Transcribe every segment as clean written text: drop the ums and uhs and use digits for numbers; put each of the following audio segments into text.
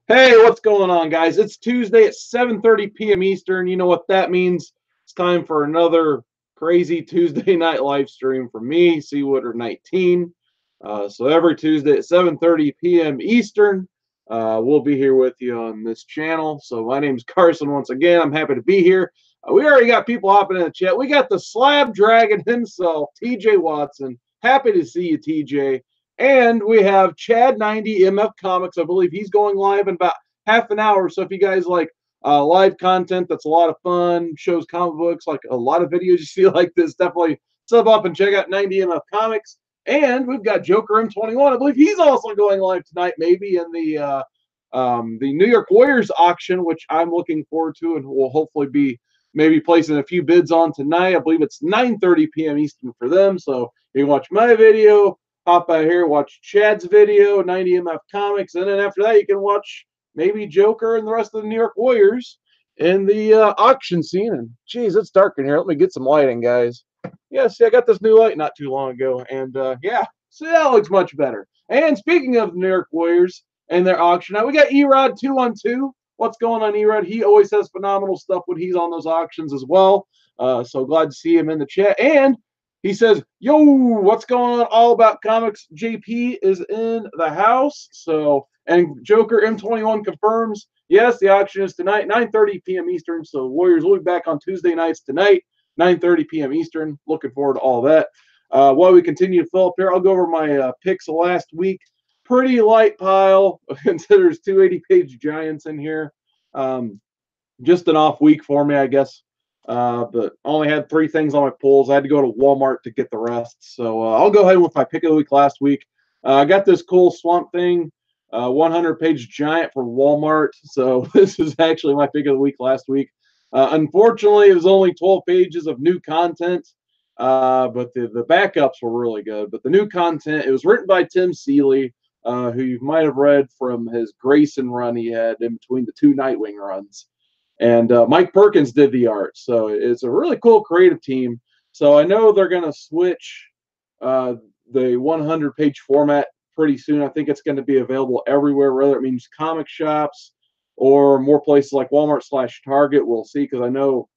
Hey, what's going on, guys? It's Tuesday at 7:30 p.m. Eastern. You know what that means? It's time for another crazy Tuesday night live stream from me, Seawater 19. So every Tuesday at 7:30 p.m. Eastern, we'll be here with you on this channel. So my name's Carson once again. I'm happy to be here. We already got people hopping in the chat. We got the Slab Dragon himself, TJ Watson. Happy to see you, TJ. And we have Chad90 MF Comics. I believe he's going live in about half an hour. So if you guys like live content that's a lot of fun, shows comic books, like a lot of videos you see like this, definitely sub up and check out 90 MF Comics. And we've got Joker M21. I believe he's also going live tonight, maybe in the New York Warriors auction, which I'm looking forward to, and will hopefully be maybe placing a few bids on tonight. I believe it's 9:30 p.m. Eastern for them. So you can watch my video, hop out here, watch Chad's video, 90 MF Comics, and then after that you can watch maybe Joker and the rest of the New York Warriors in the auction scene. And geez, it's dark in here. Let me get some lighting, guys. Yeah, see, I got this new light not too long ago, and yeah, see, that looks much better. And speaking of the New York Warriors and their auction, now we got Erod 212. What's going on, Erod? He always has phenomenal stuff when he's on those auctions as well. So glad to see him in the chat. And he says, yo, what's going on? All About Comics JP is in the house. So, and Joker M21 confirms, yes, the auction is tonight, 9:30 p.m. Eastern. So the Warriors will be back on Tuesday nights tonight, 9:30 p.m. Eastern. Looking forward to all that. While we continue to fill up here, I'll go over my picks last week. Pretty light pile. There's 280-page giants in here. Just an off week for me, I guess. But only had 3 things on my pulls. I had to go to Walmart to get the rest. So I'll go ahead with my pick of the week last week. I got this cool Swamp Thing 100-page giant from Walmart. So this is actually my pick of the week last week. Unfortunately, it was only 12 pages of new content, but the backups were really good. But the new content, it was written by Tim Seeley, who you might have read from his Grayson run he had in between the 2 Nightwing runs. And Mike Perkins did the art. So it's a really cool creative team. So I know they're going to switch the 100-page format pretty soon. I think it's going to be available everywhere, whether it means comic shops or more places like Walmart/Target. We'll see, because I know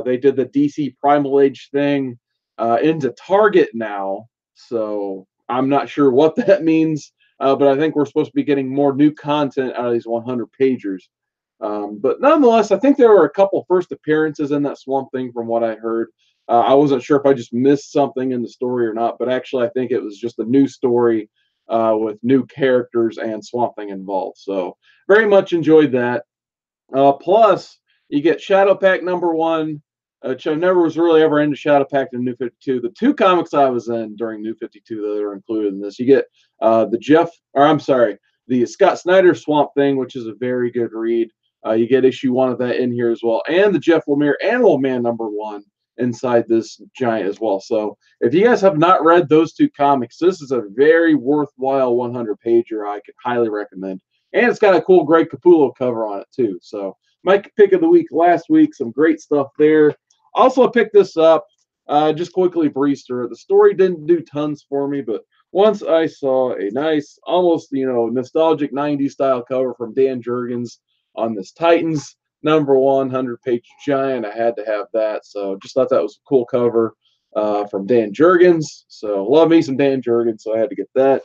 they did the DC Primal Age thing into Target now. So I'm not sure what that means, but I think we're supposed to be getting more new content out of these 100-pagers. But nonetheless, I think there were a couple first appearances in that Swamp Thing from what I heard. I wasn't sure if I just missed something in the story or not, but actually I think it was just a new story with new characters and Swamp Thing involved. So very much enjoyed that. Plus, you get Shadow Pack #1, which I never was really ever into Shadow Pack in New 52. The 2 comics I was in during New 52 that are included in this, you get the Scott Snyder Swamp Thing, which is a very good read. You get issue 1 of that in here as well, and the Jeff Lemire Animal Man #1 inside this giant as well. So if you guys have not read those 2 comics, this is a very worthwhile 100-pager. I could highly recommend. And it's got a cool Greg Capullo cover on it too. So my pick of the week last week, some great stuff there. Also picked this up, just quickly breezed through it. The story didn't do tons for me, but once I saw a nice, almost, nostalgic 90s style cover from Dan Jurgens on this Titans #1 100-page giant, I had to have that. So just thought that was a cool cover from Dan Jurgens. So love me some Dan Jurgens, so I had to get that.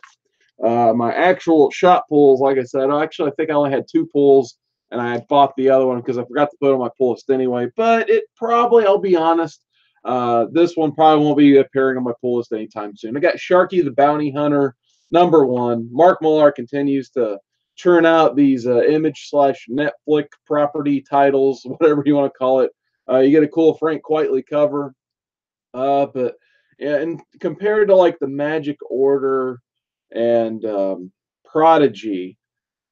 My actual shot pulls, like I said, I think I only had 2 pulls, and I had bought the other one because I forgot to put it on my pull list anyway. But it probably, I'll be honest, this one probably won't be appearing on my pull list anytime soon. I got Sharky the Bounty Hunter #1. Mark Millar continues to churn out these Image/Netflix property titles, whatever you want to call it. You get a cool Frank Quitely cover. But yeah, and compared to like the Magic Order and Prodigy,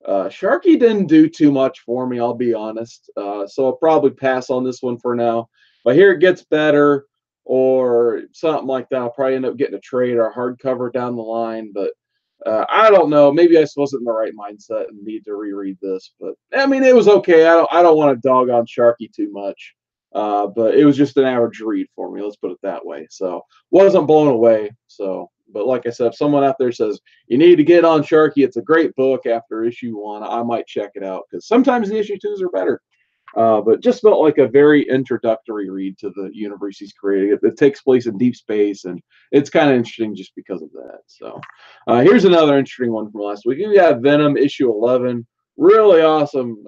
Sharky didn't do too much for me, I'll be honest. So I'll probably pass on this one for now. But here it gets better or something like that, I'll probably end up getting a trade or a hardcover down the line. But I don't know. Maybe I just wasn't in the right mindset and need to reread this. But I mean, it was okay. I don't want to dog on Sharky too much. But it was just an average read for me. Let's put it that way. So wasn't blown away. So But like I said, if someone out there says you need to get on Sharky, it's a great book after issue 1, I might check it out because sometimes the issue 2s are better. But just felt like a very introductory read to the universe he's creating. It takes place in deep space, and it's kind of interesting just because of that. So here's another interesting one from last week. We got Venom issue 11. Really awesome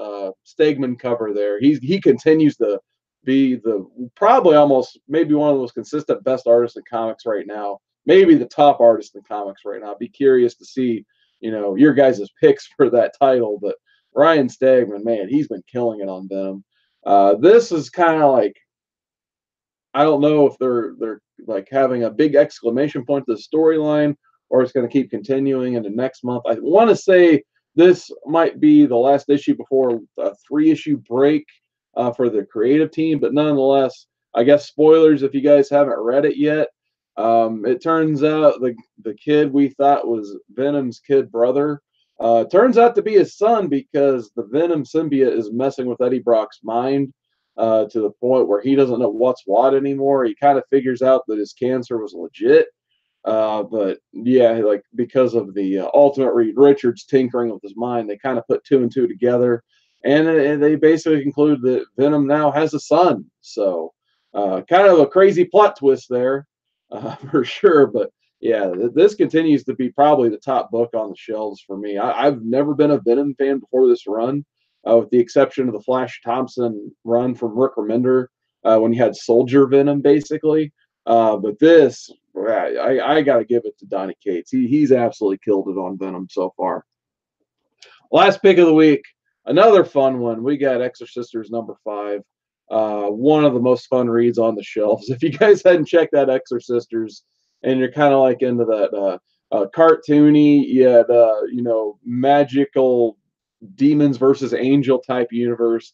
Stegman cover there. He continues to be the probably almost maybe one of the most consistent best artists in comics right now. Maybe the top artist in comics right now. I'd be curious to see, your guys' picks for that title, but Ryan Stegman, man, he's been killing it on Venom. This is kind of like, I don't know if they're like having a big exclamation point to the storyline, or it's going to keep continuing into next month. I want to say this might be the last issue before a 3-issue break for the creative team, but nonetheless, I guess spoilers if you guys haven't read it yet. It turns out the kid we thought was Venom's kid brother turns out to be his son, because the Venom symbiote is messing with Eddie Brock's mind to the point where he doesn't know what's what anymore. He kind of figures out that his cancer was legit. But yeah, like because of the Ultimate Reed Richards tinkering with his mind, they kind of put 2 and 2 together, and they basically conclude that Venom now has a son. So kind of a crazy plot twist there for sure. But yeah, this continues to be probably the top book on the shelves for me. I've never been a Venom fan before this run, with the exception of the Flash Thompson run from Rick Remender when you had Soldier Venom, basically. But this, I got to give it to Donny Cates. He's absolutely killed it on Venom so far. Last pick of the week, another fun one. We got Exorcisters number 5. One of the most fun reads on the shelves. If you guys hadn't checked out Exorcisters, and you're kind of like into that cartoony yet magical demons versus angel type universe,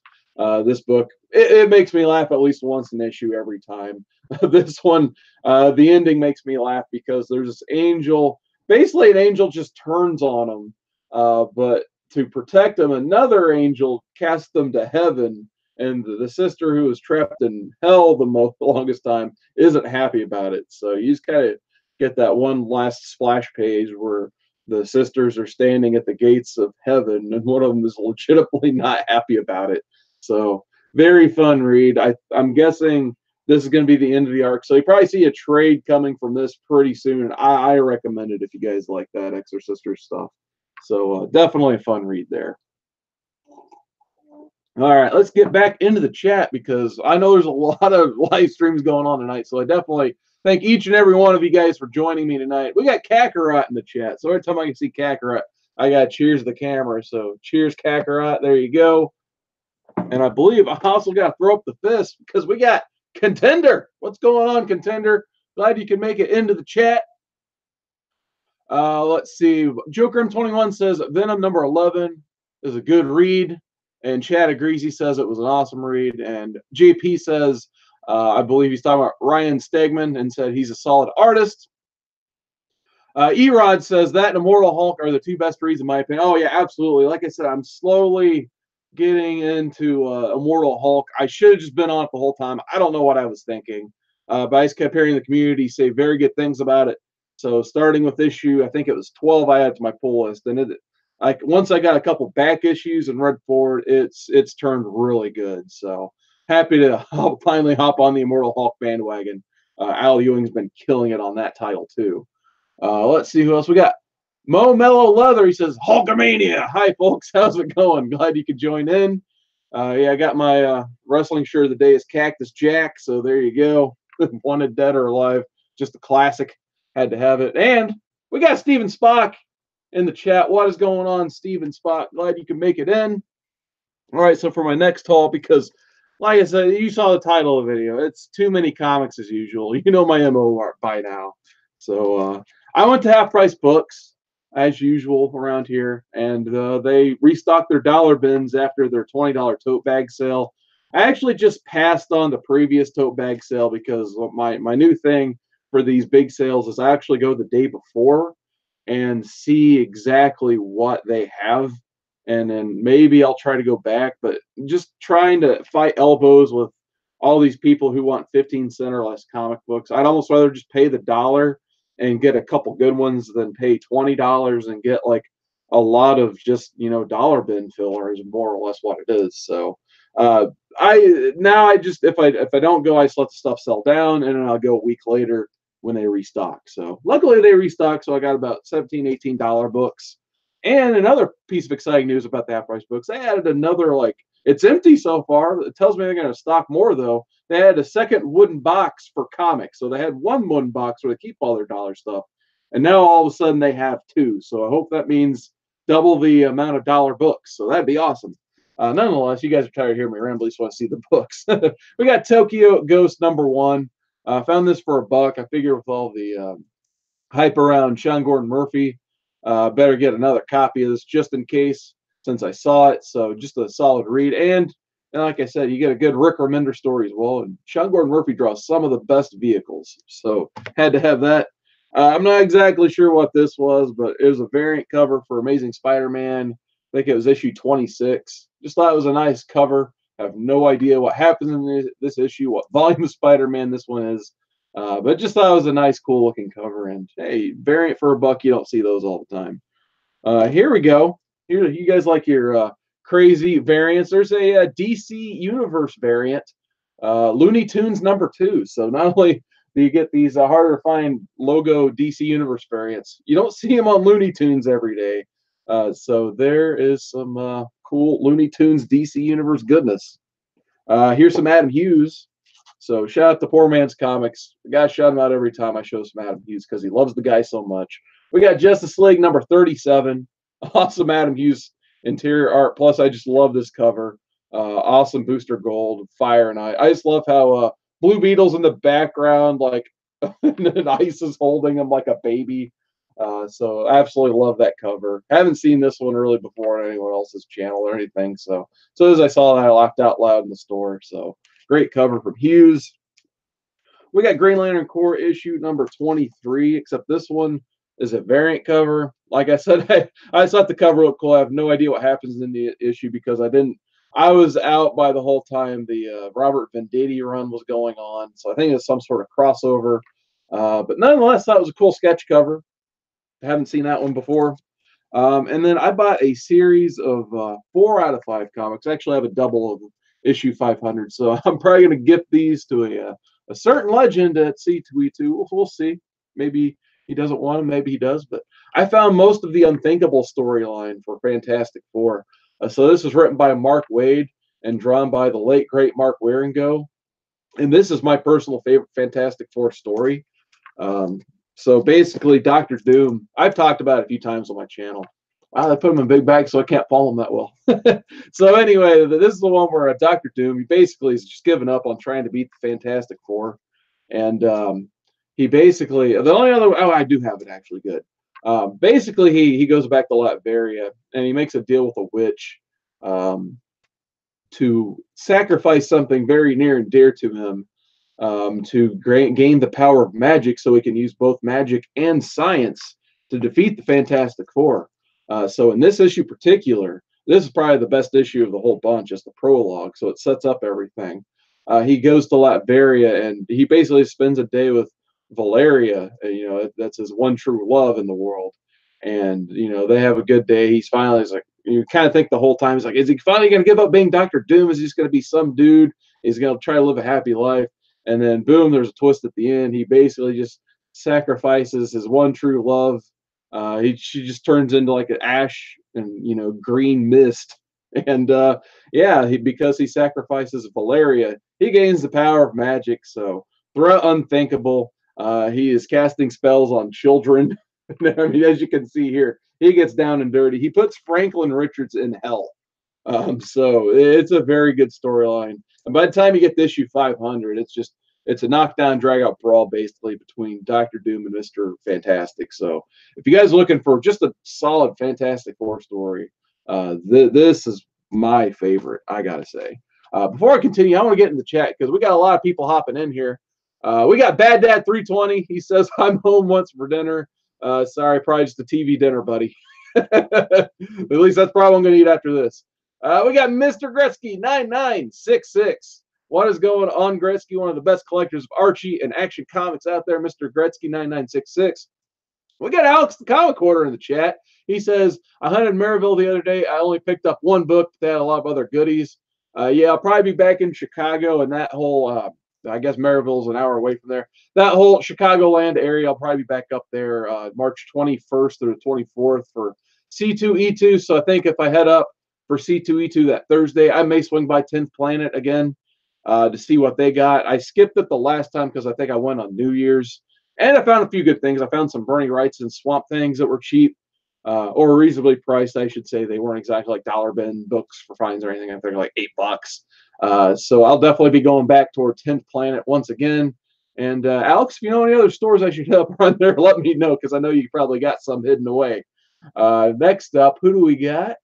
this book it makes me laugh at least once an issue every time. This one, the ending makes me laugh because there's this angel. Basically, an angel just turns on him, but to protect him, another angel casts them to heaven. And the sister who was trapped in hell the longest time isn't happy about it. So you just kind of get that one last splash page where the sisters are standing at the gates of heaven, and one of them is legitimately not happy about it. So very fun read. I'm guessing this is going to be the end of the arc. So you probably see a trade coming from this pretty soon. I recommend it if you guys like that Exorcisters stuff. So definitely a fun read there. All right, let's get back into the chat because I know there's a lot of live streams going on tonight. So I definitely thank each and every one of you guys for joining me tonight. We got Kakarot in the chat. So every time I can see Kakarot, I got to cheers the camera. So cheers, Kakarot. There you go. And I believe I also got to throw up the fist because we got Contender. What's going on, Contender? Glad you can make it into the chat. Let's see. Jokerim21 says Venom number 11 is a good read. And Chad agrees. He says it was an awesome read. And JP says, I believe he's talking about Ryan Stegman, and said he's a solid artist. Erod says that and Immortal Hulk are the 2 best reads in my opinion. Oh, yeah, absolutely. Like I said, I'm slowly getting into Immortal Hulk. I should have just been on it the whole time. I don't know what I was thinking. But I just kept hearing the community say very good things about it. So starting with issue, I think it was 12 I had to my pull list. And once I got a couple back issues and read forward, it's turned really good. So happy to finally hop on the Immortal Hulk bandwagon. Al Ewing's been killing it on that title too. Let's see who else we got. Mo Mellow Leather, he says, Hulkamania. Hi, folks. How's it going? Glad you could join in. Yeah, I got my wrestling shirt of the day is Cactus Jack. So there you go. Wanted dead or alive. Just a classic. Had to have it. And we got Steven Spock in the chat. What is going on, Steven Spock? Glad you can make it in. All right, so for my next haul, because like I said, you saw the title of the video. It's too many comics as usual. You know my MO by now. So I went to Half Price Books, as usual, around here, and they restocked their dollar bins after their $20 tote bag sale. I actually just passed on the previous tote bag sale because my new thing for these big sales is I actually go the day before and see exactly what they have, and then maybe I'll try to go back. But just trying to fight elbows with all these people who want 15 cent or less comic books, I'd almost rather just pay the dollar and get a couple good ones than pay $20 and get like a lot of just, dollar bin filler is more or less what it is. So I just, if I don't go, I just let the stuff sell down, and then I'll go a week later when they restock. So luckily they restock, so I got about $17-18 books. And another piece of exciting news about the half price books, they added another, like, it's empty so far. It tells me they're going to stock more though. They had a second wooden box for comics. So they had one wooden box where they keep all their dollar stuff. And now all of a sudden they have two. So I hope that means double the amount of dollar books. So that'd be awesome. Nonetheless, you guys are tired of hearing me ramble, so I see the books. We got Tokyo Ghost #1. Found this for $1. I figure with all the hype around Sean Gordon Murphy, better get another copy of this just in case, since I saw it. So just a solid read. And like I said, you get a good Rick Remender story as well. And Sean Gordon Murphy draws some of the best vehicles. So had to have that. I'm not exactly sure what this was, but it was a variant cover for Amazing Spider-Man. I think it was issue 26. Just thought it was a nice cover. I have no idea what happens in this issue, what volume of Spider-Man this one is. But just thought it was a nice, cool looking cover. And hey, variant for $1, you don't see those all the time. Here we go. Here, you guys like your crazy variants. There's a DC Universe variant, Looney Tunes #2. So not only do you get these harder to find logo DC Universe variants, you don't see them on Looney Tunes every day. So there is some cool Looney Tunes DC Universe goodness. Here's some Adam Hughes. So shout out to Poor Man's Comics. The guy shout him out every time I show some Adam Hughes because he loves the guy so much. We got Justice League #37. Awesome Adam Hughes interior art. Plus, I just love this cover. Awesome booster gold, fire and ice. I just love how Blue Beetle's in the background, like, and Ice is holding him like a baby. So I absolutely love that cover. Haven't seen this one really before on anyone else's channel or anything. So as I saw that, I laughed out loud in the store. So great cover from Hughes. We got Green Lantern Corps issue #23, except this one is a variant cover. Like I said, I just thought the cover looked cool. I have no idea what happens in the issue because I was out by the whole time the Robert Venditti run was going on. So I think it's some sort of crossover. But nonetheless, that was a cool sketch cover. I haven't seen that one before. And then I bought a series of 4 out of 5 comics. I actually have a double of issue 500. So I'm probably going to gift these to a certain legend at C2E2. We'll see. Maybe he doesn't want them. Maybe he does. But I found most of the Unthinkable storyline for Fantastic Four. So this was written by Mark Waid and drawn by the late, great Mark Waringo. And this is my personal favorite Fantastic Four story. So basically, Dr. Doom, I've talked about it a few times on my channel. Wow, I put him in big bags, so I can't follow him that well. So anyway, this is the one where Dr. Doom, he basically is just giving up on trying to beat the Fantastic Four. And he basically, the only other, I do have it actually good. Basically, he goes back to Latveria, and he makes a deal with a witch to sacrifice something very near and dear to him, to gain the power of magic so he can use both magic and science to defeat the Fantastic Four. So in this issue particular, this is probably the best issue of the whole bunch, just the prologue. So it sets up everything. He goes to Latveria, and he basically spends a day with Valeria. That's his one true love in the world. And, they have a good day. He's like, you kind of think the whole time, he's like, is he finally going to give up being Dr. Doom? Is he just going to be some dude? He's going to try to live a happy life. And then, boom, there's a twist at the end. He basically just sacrifices his one true love. She just turns into like an ash and, green mist. And, because he sacrifices Valeria, he gains the power of magic. So, throughout Unthinkable, he is casting spells on children. I mean, as you can see here, he gets down and dirty. He puts Franklin Richards in hell. So it's a very good storyline. And by the time you get to issue 500, it's a knockdown, drag-out brawl basically between Dr. Doom and Mr. Fantastic. So if you guys are looking for just a solid Fantastic Four story, this is my favorite, I gotta say. Before I continue, I want to get in the chat because we got a lot of people hopping in here. We got Bad Dad 320. He says, I'm home once for dinner. Sorry, probably just a TV dinner, buddy. At least that's probably what I'm going to eat after this. We got Mr. Gretzky 9966. What is going on, Gretzky? One of the best collectors of Archie and action comics out there, Mr. Gretzky9966. We got Alex the Comic Quarter in the chat. He says, I hunted Maryville the other day. I only picked up one book, but they had a lot of other goodies. Yeah, I'll probably be back in Chicago and that whole, I guess Maryville's an hour away from there. That whole Chicagoland area, I'll probably be back up there March 21st through the 24th for C2E2. So I think if I head up for C2E2 that Thursday, I may swing by 10th Planet again to see what they got. I skipped it the last time because I think I went on New Year's. And I found a few good things. I found some Bernie Wrights and Swamp Things that were cheap or reasonably priced, I should say. They weren't exactly like dollar bin books for fines or anything. I think they're like $8. So I'll definitely be going back toward 10th Planet once again. And Alex, if you know any other stores I should hit up on there, let me know because I know you probably got some hidden away. Next up, who do we got?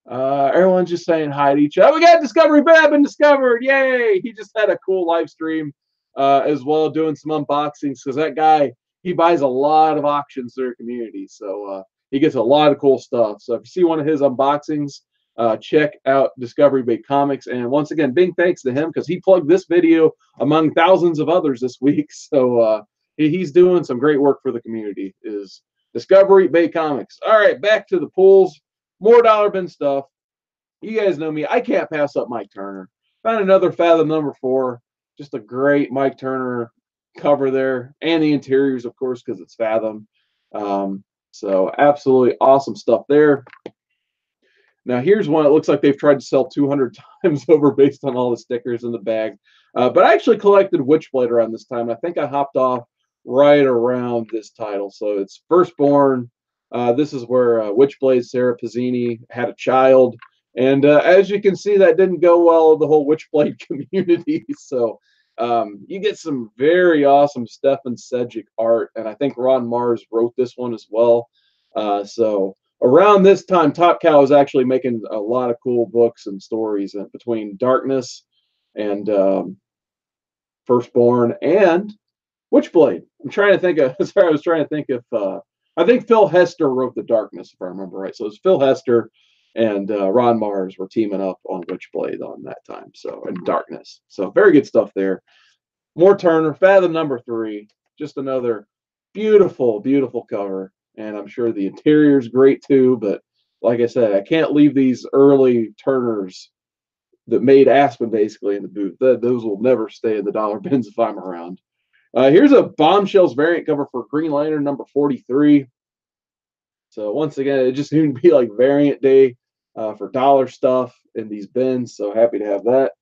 Everyone's just saying hi to each other. We got Discovery Bab and Discovered. Yay! He just had a cool live stream as well, doing some unboxings because that guy, he buys a lot of auctions through community. So he gets a lot of cool stuff. So if you see one of his unboxings, check out Discovery Bay Comics. And once again, big thanks to him because he plugged this video among thousands of others this week. So he's doing some great work for the community. Is Discovery Bay Comics. All right, back to the pools. More dollar bin stuff. You guys know me. I can't pass up Mike Turner. Found another Fathom #4. Just a great Mike Turner cover there. And the interiors, of course, because it's Fathom. So absolutely awesome stuff there. Now here's one. It looks like they've tried to sell 200 times over based on all the stickers in the bag. But I actually collected Witchblade around this time. I think I hopped off right around this title. So it's Firstborn. This is where Witchblade Sarah Pizzini had a child. And as you can see, that didn't go well with the whole Witchblade community. So you get some very awesome Stefan Sejic art. And I think Ron Mars wrote this one as well. So around this time, Top Cow was actually making a lot of cool books and stories between Darkness and Firstborn and Witchblade. I'm trying to think of, sorry, I was trying to think if, I think Phil Hester wrote The Darkness, if I remember right. So it's Phil Hester and Ron Mars were teaming up on Witchblade on that time. So, and Darkness. So very good stuff there. More Turner, Fathom #3. Just another beautiful, beautiful cover. And I'm sure the interior is great too. But like I said, I can't leave these early Turners that made Aspen basically in the booth. Those will never stay in the dollar bins if I'm around. Here's a Bombshells variant cover for Green Lantern #43. So once again, it just seemed to be like variant day for dollar stuff in these bins. So happy to have that.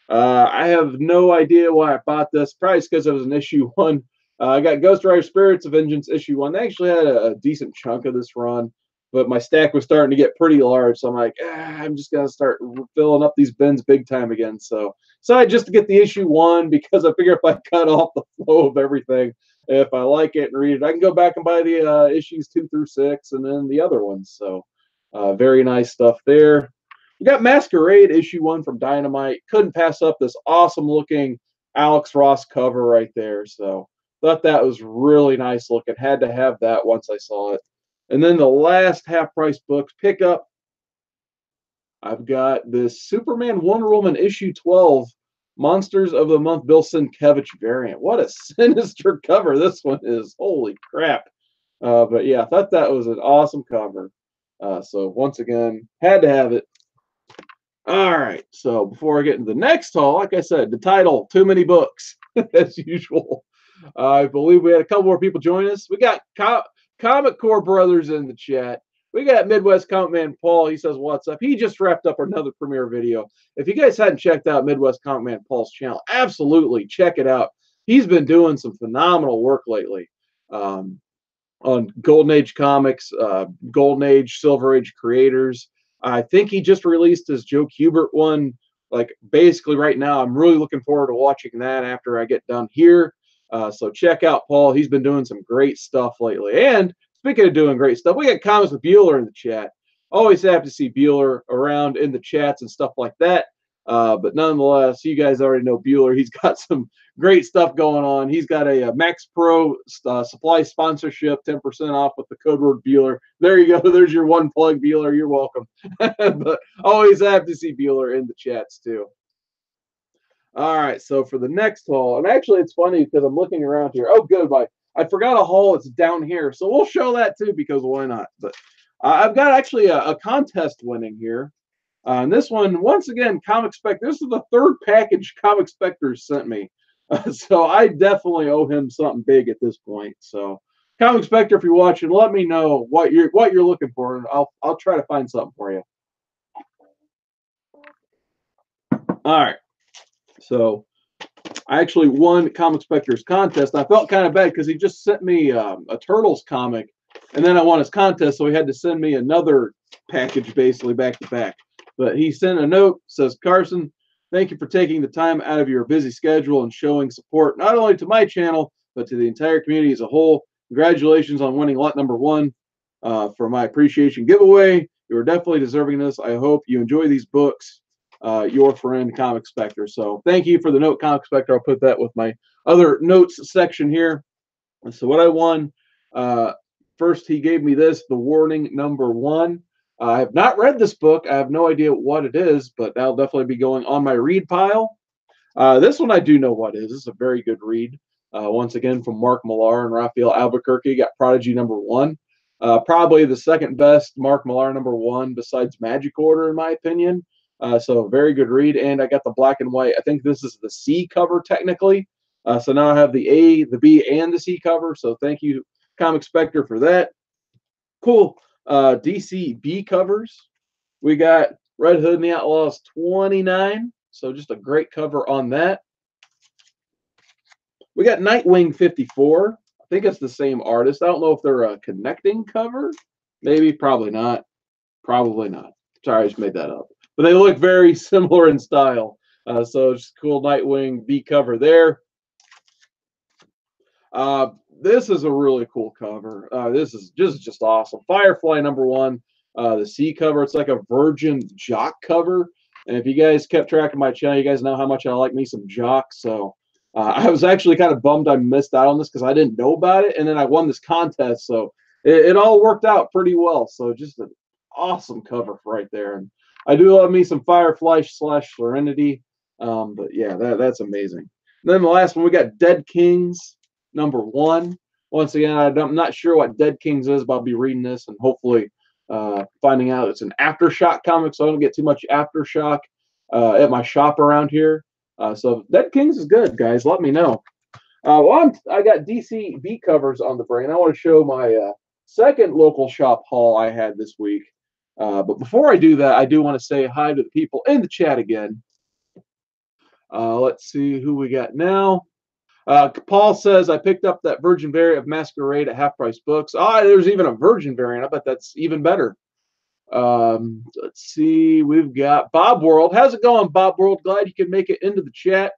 I have no idea why I bought this. Probably because it was an issue 1. I got Ghost Rider Spirits of Vengeance issue 1. They actually had a decent chunk of this run, but my stack was starting to get pretty large. So I'm like, I'm just going to start filling up these bins big time again. So I just to get the issue 1 because I figure if I cut off the flow of everything, if I like it and read it, I can go back and buy the issues 2 through 6 and then the other ones. So very nice stuff there. We got Masquerade issue 1 from Dynamite. Couldn't pass up this awesome looking Alex Ross cover right there. So thought that was really nice looking. Had to have that once I saw it. And then the last half price books pickup. I've got this Superman Wonder Woman issue 12 Monsters of the Month Bill Sienkiewicz variant. What a sinister cover this one is. Holy crap. But yeah, I thought that was an awesome cover. So once again, had to have it. All right. So before I get into the next haul, like I said, the title, too many books, as usual. I believe we had a couple more people join us. We got Comic Core Brothers in the chat. We got Midwest Comic Man Paul. He says, what's up? He just wrapped up another premiere video. If you guys hadn't checked out Midwest Comic Man Paul's channel, absolutely check it out. He's been doing some phenomenal work lately on Golden Age comics, Golden Age, Silver Age creators. I think he just released his Joe Kubert one, like basically right now. I'm really looking forward to watching that after I get done here. So check out Paul. He's been doing some great stuff lately. And speaking of doing great stuff, we got Comics with Bueller in the chat. Always happy to see Bueller around in the chats and stuff like that. But nonetheless, you guys already know Bueller. He's got some great stuff going on. He's got a Max Pro supply sponsorship, 10% off with the code word Bueller. There you go. There's your one plug, Bueller. You're welcome. But always happy to see Bueller in the chats too. All right, so for the next haul, and actually it's funny because I'm looking around here. Oh, good, I forgot a haul. It's down here, so we'll show that too because why not? But I've got actually a contest winning here. And this one, once again, Comic Spectre. This is the third package Comic Spectre sent me, so I definitely owe him something big at this point. So, Comic Spectre, if you're watching, let me know what you're looking for, and I'll try to find something for you. All right, so I actually won Comic Spectre's contest. I felt kind of bad because he just sent me a Turtles comic, and then I won his contest, so he had to send me another package basically back to back. But he sent a note, says, Carson, thank you for taking the time out of your busy schedule and showing support not only to my channel, but to the entire community as a whole. Congratulations on winning lot number 1 for my appreciation giveaway. You are definitely deserving this. I hope you enjoy these books. Your friend, Comic Spectre. So thank you for the note, Comic Spectre. I'll put that with my other notes section here. So what I won, first he gave me this, The Warning number 1. I have not read this book. I have no idea what it is, but that'll definitely be going on my read pile. This one I do know what it is. This is a very good read. Once again, from Mark Millar and Raphael Albuquerque. Got Prodigy number 1. Probably the second best Mark Millar number 1 besides Magic Order, in my opinion. So very good read. And I got the black and white. I think this is the C cover technically. So now I have the A, the B, and the C cover. So thank you, Comic Spectre, for that. Cool. DC B covers. We got Red Hood and the Outlaws 29. So just a great cover on that. We got Nightwing 54. I think it's the same artist. I don't know if they're a connecting cover. Maybe, probably not. Probably not. Sorry, I just made that up. But they look very similar in style. So just cool Nightwing B cover there. This is a really cool cover. This is just awesome. Firefly number 1. The C cover. It's like a Virgin Jock cover. And if you guys kept track of my channel, you guys know how much I like me some Jock. So I was actually kind of bummed I missed out on this because I didn't know about it. And then I won this contest. So it all worked out pretty well. So just an awesome cover right there. And I do love me some Firefly / Serenity. But yeah, that's amazing. And then the last one, we got Dead Kings number 1. Once again, I'm not sure what Dead Kings is, but I'll be reading this and hopefully finding out it's an Aftershock comic, so I don't get too much Aftershock at my shop around here. So Dead Kings is good, guys. Let me know. I got DC B covers on the brain. I want to show my second local shop haul I had this week. But before I do that, I do want to say hi to the people in the chat again. Let's see who we got now. Paul says, I picked up that Virgin variant of Masquerade at Half Price Books. There's even a Virgin variant. I bet that's even better. Let's see. We've got Bob World. How's it going, Bob World? Glad you could make it into the chat.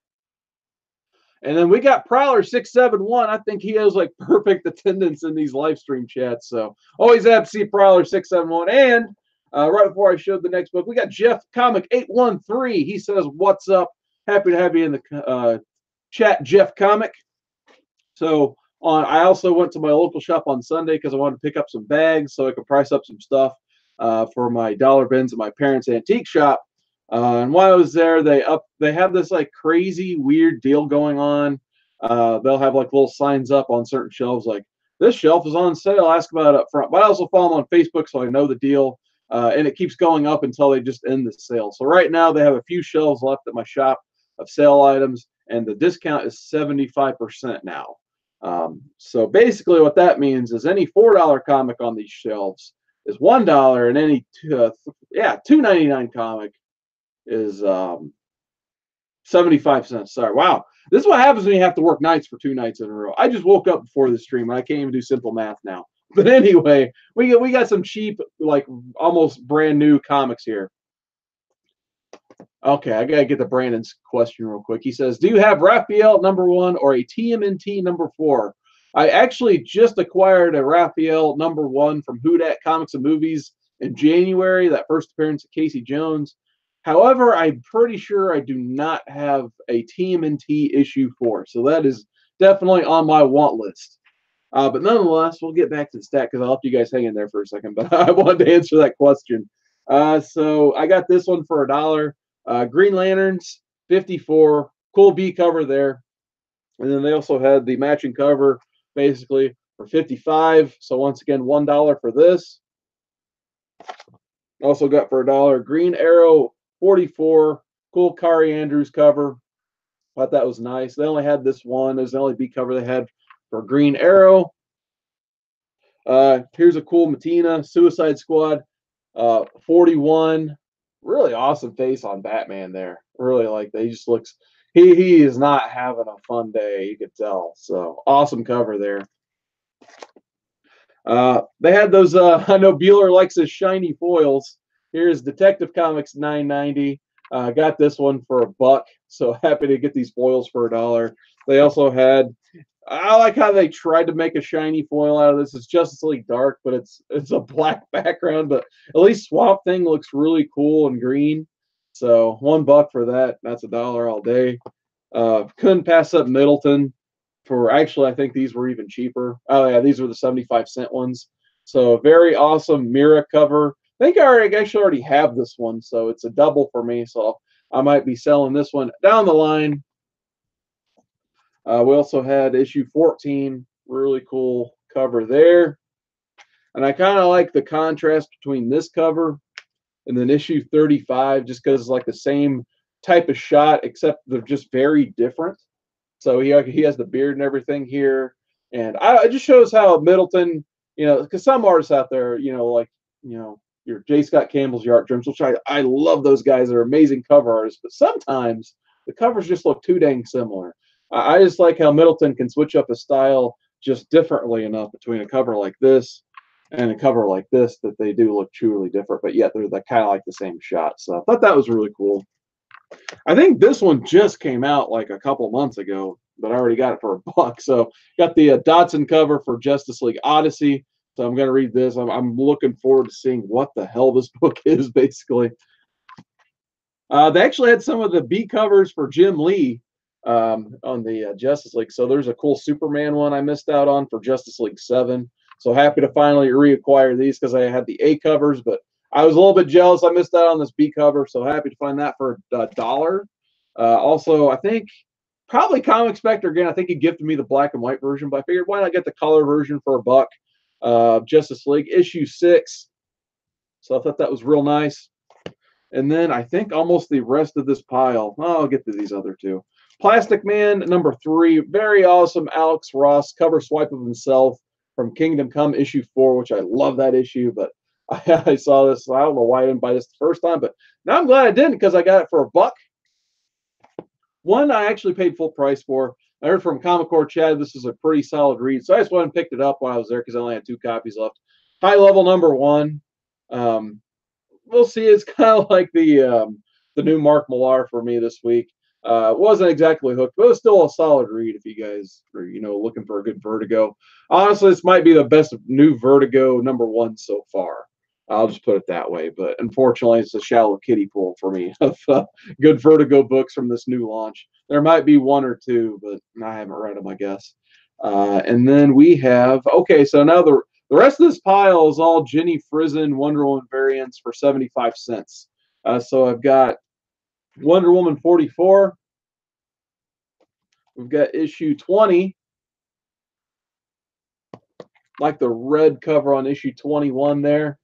And then we got Prowler671. I think he has like perfect attendance in these live stream chats. So always happy to see Prowler671. And right before I showed the next book, we got Jeff Comic 813. He says, what's up? Happy to have you in the chat, Jeff Comic. So I also went to my local shop on Sunday because I wanted to pick up some bags so I could price up some stuff for my dollar bins at my parents' antique shop. And while I was there, they have this like crazy weird deal going on. They'll have like little signs up on certain shelves like, this shelf is on sale, ask about it up front. But I also follow them on Facebook so I know the deal. And it keeps going up until they just end the sale. So right now they have a few shelves left at my shop of sale items, and the discount is 75% now. So basically what that means is any $4 comic on these shelves is $1, and any $2.99 comic is 75 cents. Sorry. Wow. This is what happens when you have to work nights for 2 nights in a row. I just woke up before the stream and I can't even do simple math now. But anyway, we got some cheap, like almost brand new comics here. Okay, I gotta get to Brandon's question real quick. He says, do you have Raphael number 1 or a TMNT number 4? I actually just acquired a Raphael number 1 from Whodat Comics and Movies in January, that first appearance of Casey Jones. However, I'm pretty sure I do not have a TMNT issue 4. So that is definitely on my want list. But nonetheless, we'll get back to the stat because I left you guys hanging there for a second. But I wanted to answer that question. So I got this one for $1. Green Lanterns 54, cool B cover there. And then they also had the matching cover basically for $55. So once again, $1 for this. Also got for $1 Green Arrow 44, cool Kari Andrews cover. Thought that was nice. They only had this one. It was the only B cover they had for Green Arrow. Here's a cool Matina Suicide Squad 41. Really awesome face on Batman there. Really like that. He just looks, he is not having a fun day, you could tell. So awesome cover there. They had those, I know Bueller likes his shiny foils. Here's Detective Comics 9.90. Got this one for $1, so happy to get these foils for $1. They also had, I like how they tried to make a shiny foil out of this. It's Justice League Dark, but it's a black background, but at least Swamp Thing looks really cool and green. So $1 for that. That's $1 all day. Couldn't pass up Middleton for, actually, I think these were even cheaper. Oh yeah, these were the 75-cent ones. So very awesome Mira cover. I think I actually already have this one, so it's a double for me. So I might be selling this one down the line. We also had issue 14, really cool cover there. And I kind of like the contrast between this cover and then issue 35, just because it's like the same type of shot, except they're just very different. So he has the beard and everything here. And it just shows how Middleton, you know, because some artists out there, you know, like, you know, your J. Scott Campbell's, your Art Dreams, which I love those guys. They're amazing cover artists, but sometimes the covers just look too dang similar. I just like how Middleton can switch up his style just differently enough between a cover like this and a cover like this that they do look truly different, but yet they're kind of like the same shot. So I thought that was really cool. I think this one just came out like a couple months ago, but I already got it for $1. So got the Dotson cover for Justice League Odyssey. So I'm going to read this. I'm looking forward to seeing what the hell this book is, basically. They actually had some of the B covers for Jim Lee on the Justice League. So there's a cool Superman one I missed out on for Justice League 7. So happy to finally reacquire these because I had the A covers, but I was a little bit jealous I missed out on this B cover. So happy to find that for $1. Also, I think probably Comic Spectre again. I think he gifted me the black and white version, but I figured why not get the color version for $1. Justice League issue 6. So I thought that was real nice. And then I think almost the rest of this pile. Oh, I'll get to these other two. Plastic Man number 3, very awesome. Alex Ross cover swipe of himself from Kingdom Come issue 4, which I love that issue. But I saw this. I don't know why I didn't buy this the first time, but now I'm glad I didn't because I got it for $1. One I actually paid full price for. I heard from Comic Core Chad this is a pretty solid read, so I just went and picked it up while I was there because I only had 2 copies left. High Level number 1. We'll see. It's kind of like the new Mark Millar for me this week. Wasn't exactly hooked, but it was still a solid read if you guys are, you know, looking for a good Vertigo. Honestly, this might be the best new Vertigo number 1 so far. I'll just put it that way. But unfortunately, it's a shallow kiddie pool for me of good Vertigo books from this new launch. There might be 1 or 2, but I haven't read them, I guess. And then we have, okay, so now the rest of this pile is all Jenny Frison Wonder Woman variants for 75 cents. So I've got Wonder Woman 44. We've got issue 20. Like the red cover on issue 21 there.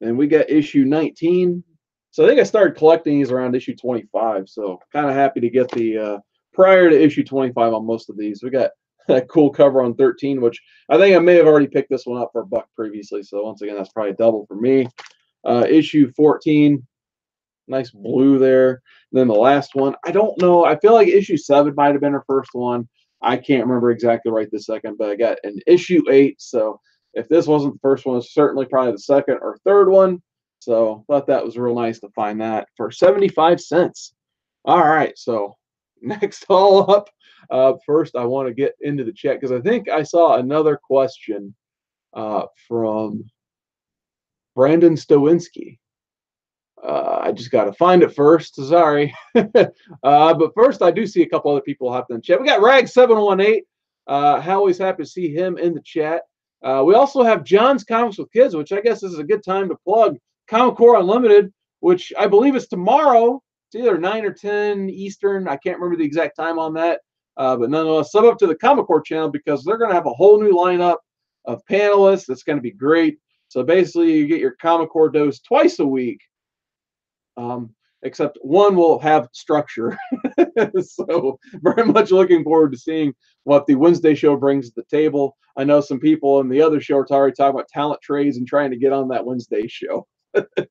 And we got issue 19. So I think I started collecting these around issue 25. So kind of happy to get the prior to issue 25 on most of these. We got that cool cover on 13, which I think I may have already picked this one up for $1 previously. So once again, that's probably double for me. Issue 14. Nice blue there. And then the last one, I don't know. I feel like issue 7 might have been her first one. I can't remember exactly right this second, but I got an issue 8. So if this wasn't the first one, it's certainly probably the second or third one. So thought that was real nice to find that for 75 cents. All right. So next all up. First, I want to get into the chat because I think I saw another question from Brandon Stowinski. I just got to find it first. Sorry. But first, I do see a couple other people hopped in the chat. We got Rag718. Always happy to see him in the chat. We also have John's Comics with Kids, which I guess is a good time to plug Comic Core Unlimited, which I believe is tomorrow. It's either 9 or 10 Eastern. I can't remember the exact time on that. But nonetheless, sub up to the Comic Core channel because they're going to have a whole new lineup of panelists. That's going to be great. So basically, you get your Comic Core dose twice a week, except one will have structure. So very much looking forward to seeing what the Wednesday show brings to the table. I know some people in the other show are already talking about talent trades and trying to get on that Wednesday show.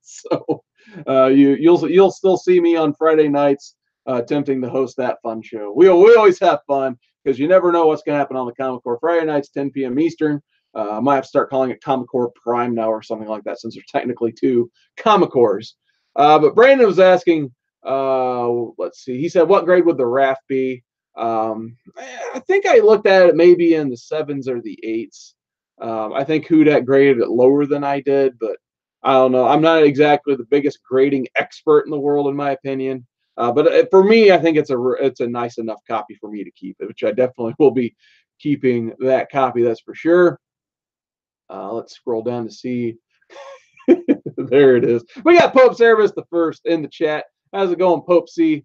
So you'll still see me on Friday nights attempting to host that fun show. We always have fun because you never know what's going to happen on the Comic Core. Friday nights, 10 p.m. Eastern. I might have to start calling it Comic Core Prime now or something like that since there's technically two Comic Cores. But Brandon was asking, let's see, he said, what grade would the raft be? I think I looked at it maybe in the 7s or the 8s. I think Hudak graded it lower than I did, but I don't know. I'm not exactly the biggest grading expert in the world, in my opinion. But for me, I think it's a nice enough copy for me to keep it, which I definitely will be keeping that copy. That's for sure. Let's scroll down to see. There it is. We got Pope Service the first in the chat. How's it going, Pope C?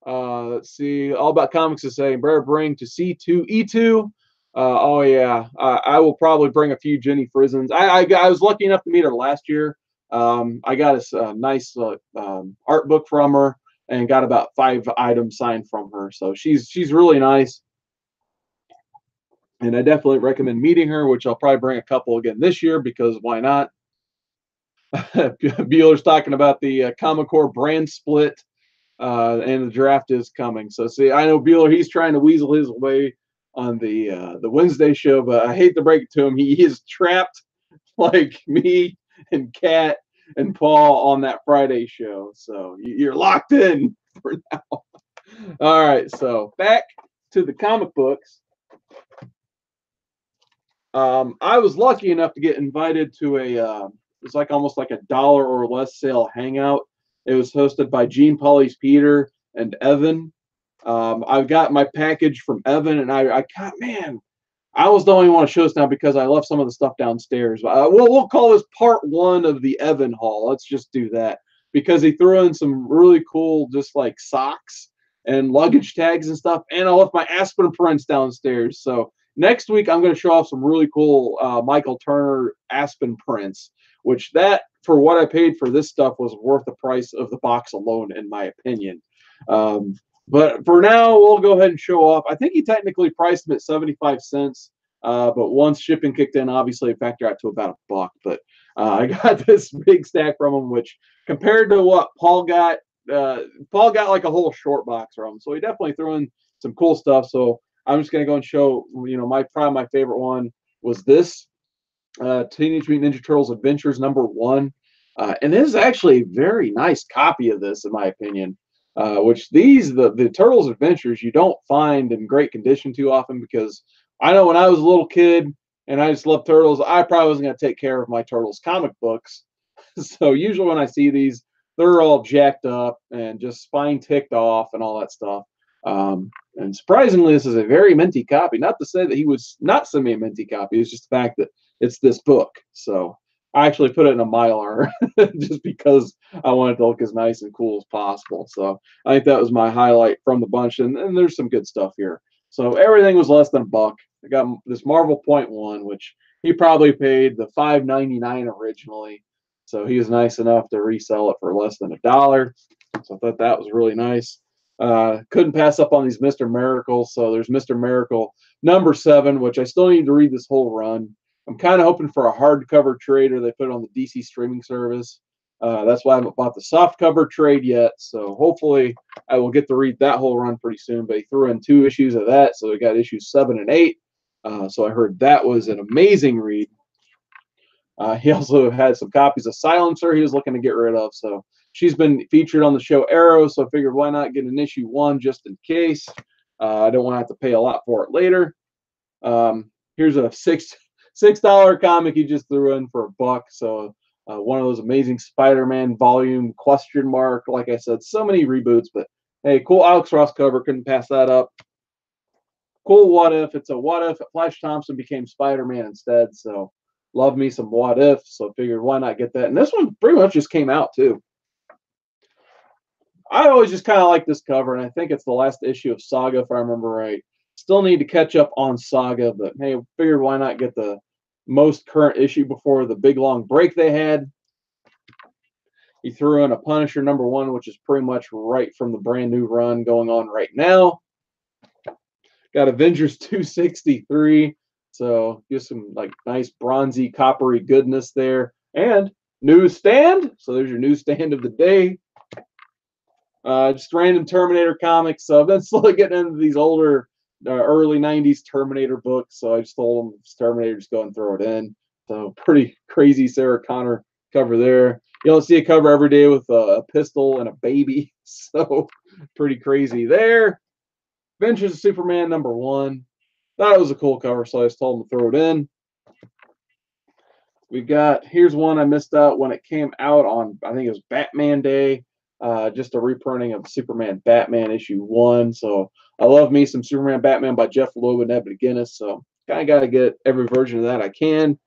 Let's see. All About Comics is saying, better bring to C2E2. Oh yeah, I will probably bring a few Jenny Frizzens. I was lucky enough to meet her last year. I got a nice art book from her and got about 5 items signed from her. So she's really nice, and I definitely recommend meeting her. Which I'll probably bring a couple again this year because why not? Bueller's talking about the Comic Core brand split, and the draft is coming. So see, I know Bueller, he's trying to weasel his way on the Wednesday show, but I hate to break it to him, he is trapped like me and Kat and Paul on that Friday show. So you're locked in for now. All right, so back to the comic books. I was lucky enough to get invited to it's like almost like $1 or less sale hangout. It was hosted by Gene Polly's Peter and Evan. I got my package from Evan, and I got, man, I almost don't even want to show this now because I left some of the stuff downstairs. We'll call this part 1 of the Evan haul. Let's just do that because he threw in some really cool, just like socks and luggage tags and stuff. And I left my Aspen prints downstairs. So next week I'm going to show off some really cool Michael Turner Aspen prints, which that for what I paid for this stuff was worth the price of the box alone, in my opinion. But for now, we'll go ahead and show off. I think he technically priced them at 75 cents. But once shipping kicked in, obviously it factored out to about $1. But I got this big stack from him, which compared to what Paul got like a whole short box from him. So he definitely threw in some cool stuff. So I'm just going to go and show, probably my favorite one was this Teenage Mutant Ninja Turtles Adventures #1. And this is actually a very nice copy of this, in my opinion. Which the Turtles Adventures you don't find in great condition too often, because I know when I was a little kid and I just loved Turtles, I probably wasn't going to take care of my Turtles comic books. So usually when I see these, they're all jacked up and just spine ticked off and all that stuff. And surprisingly, this is a very minty copy. Not to say that he was not sending me a minty copy. It's just the fact that it's this book. So I actually put it in a Mylar just because I wanted to look as nice and cool as possible. So I think that was my highlight from the bunch. And there's some good stuff here. So everything was less than $1. I got this Marvel .1, which he probably paid the $5.99 originally. So he was nice enough to resell it for less than $1. So I thought that was really nice. Couldn't pass up on these Mr. Miracles. So there's Mr. Miracle #7, which I still need to read this whole run. I'm kind of hoping for a hardcover trade, or they put it on the DC streaming service. That's why I haven't bought the softcover trade yet. So hopefully I will get to read that whole run pretty soon. But he threw in 2 issues of that. So we got issues 7 and 8. So I heard that was an amazing read. He also had some copies of Silencer he was looking to get rid of. So she's been featured on the show Arrow. So I figured why not get an issue 1 just in case. I don't want to have to pay a lot for it later. Here's a $6 comic he just threw in for $1. So one of those amazing Spider-Man volume ? Like I said, so many reboots, but hey, cool Alex Ross cover. Couldn't pass that up. Cool What If. It's a what if Flash Thompson became Spider-Man instead. So love me some What If. So figured why not get that. And this one pretty much just came out too. I always just kind of like this cover, and I think it's the last issue of Saga, if I remember right. Still need to catch up on Saga, but hey, figured why not get the most current issue before the big long break they had. He threw in a Punisher #1, which is pretty much right from the brand new run going on right now. Got Avengers 263, so just some like nice bronzy, coppery goodness there. And newsstand, so there's your newsstand of the day. Just random Terminator comics. So I've been slowly getting into these older, early '90s Terminator books. So I just told them it's Terminator, just go and throw it in. So pretty crazy Sarah Connor cover there. You don't see a cover every day with a pistol and a baby. So pretty crazy there. Adventures of Superman #1. That was a cool cover, so I just told them to throw it in. We got, here's one I missed out when it came out on, I think it was Batman Day. Just a reprinting of Superman Batman #1. So I love me some Superman Batman by Jeff Loeb and Evan McGinnis. So kind of got to get every version of that I can.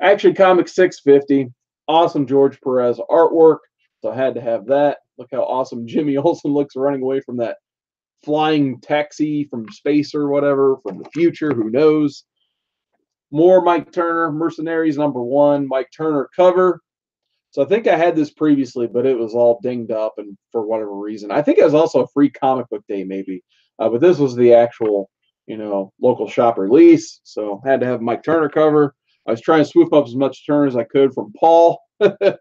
Action Comics 650. Awesome George Perez artwork. So I had to have that. Look how awesome Jimmy Olsen looks running away from that flying taxi from space or whatever, from the future. Who knows? More Mike Turner, Mercenaries #1. Mike Turner cover. So I think I had this previously, but it was all dinged up and for whatever reason. I think it was also a free comic book day maybe. But this was the actual, local shop release. So I had to have Mike Turner cover. I was trying to swoop up as much Turner as I could from Paul. So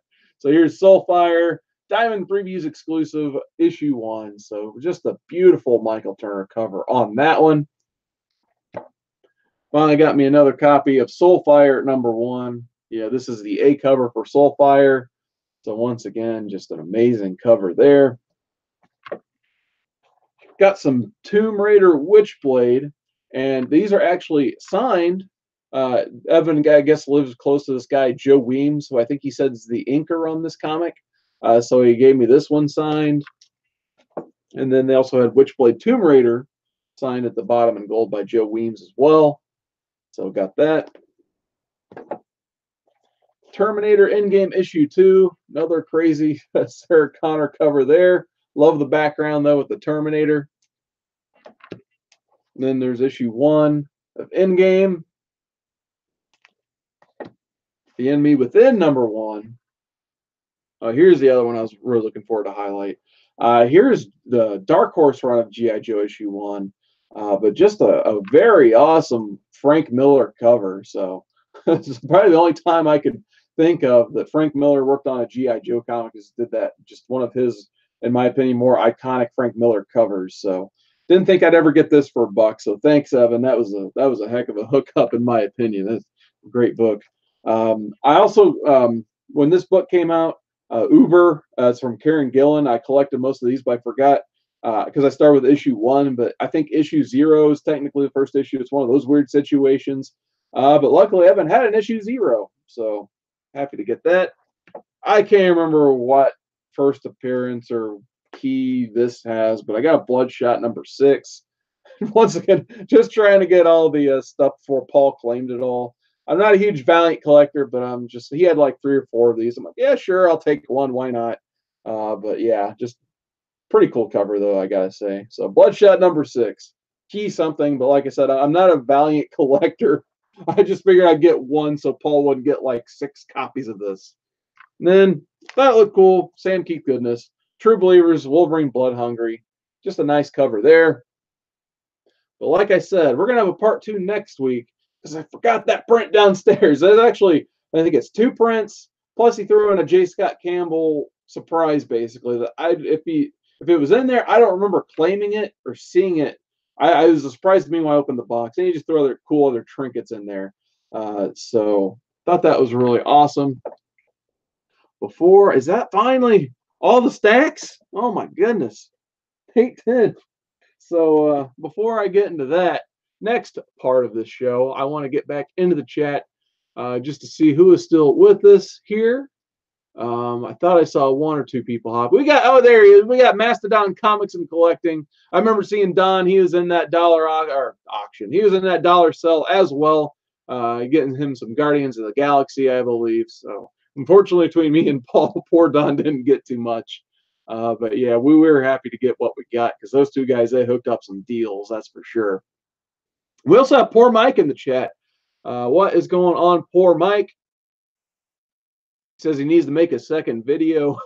here's Soulfire, Diamond Previews exclusive #1. So just a beautiful Michael Turner cover on that one. Finally got me another copy of Soulfire #1. Yeah, this is the A cover for Soulfire. So once again, just an amazing cover there. Got some Tomb Raider Witchblade, and these are actually signed. Evan, I guess, lives close to this guy, Joe Weems, who I think he said is the inker on this comic. So he gave me this one signed. And then they also had Witchblade Tomb Raider signed at the bottom in gold by Joe Weems as well. So got that. Terminator Endgame #2, another crazy Sarah Connor cover there. Love the background though with the Terminator. And then there's #1 of Endgame. The Enemy Within #1. Here's the other one I was really looking forward to highlight. Here's the Dark Horse run of G.I. Joe #1. But just a very awesome Frank Miller cover. So it's probably the only time I could think of that Frank Miller worked on a G.I. Joe comic is did that. Just one of his, in my opinion, more iconic Frank Miller covers. So didn't think I'd ever get this for $1. So thanks, Evan. That was a heck of a hookup in my opinion. That's a great book. I also when this book came out, Uber, it's from Karen Gillan. I collected most of these, but I forgot because I started with #1, but I think #0 is technically the first issue. It's one of those weird situations. But luckily, I haven't had an #0, so happy to get that. I can't remember what first appearance or key this has, but I got Bloodshot #6. Once again, just trying to get all the stuff before Paul claimed it all. I'm not a huge Valiant collector, but I'm just, he had like 3 or 4 of these. I'm like, yeah, sure, I'll take one. Why not? But yeah, just pretty cool cover though, I gotta say. So Bloodshot #6, key something. But like I said, I'm not a Valiant collector. I just figured I'd get one so Paul wouldn't get like 6 copies of this. And then that looked cool. Sam Keith goodness. True Believers, Wolverine Blood Hungry. Just a nice cover there. But like I said, we're gonna have a part 2 next week because I forgot that print downstairs. There's actually, I think it's 2 prints. Plus he threw in a J. Scott Campbell surprise, basically. That if it was in there, I don't remember claiming it or seeing it. I was surprised to me when I opened the box. And you just throw other cool other trinkets in there. So thought that was really awesome. Before, is that finally all the stacks? Oh my goodness. 8-10. So before I get into that next part of this show, I want to get back into the chat just to see who is still with us here. I thought I saw 1 or 2 people hop. We got, oh, there he is. We got Mastodon Comics and Collecting. I remember seeing Don. He was in that dollar auction. He was in that dollar sell as well, getting him some Guardians of the Galaxy, I believe. So unfortunately, between me and Paul, poor Don didn't get too much. But yeah, we were happy to get what we got because those two guys, they hooked up some deals, that's for sure. We also have Poor Mike in the chat. What is going on, Poor Mike? He says he needs to make a second video.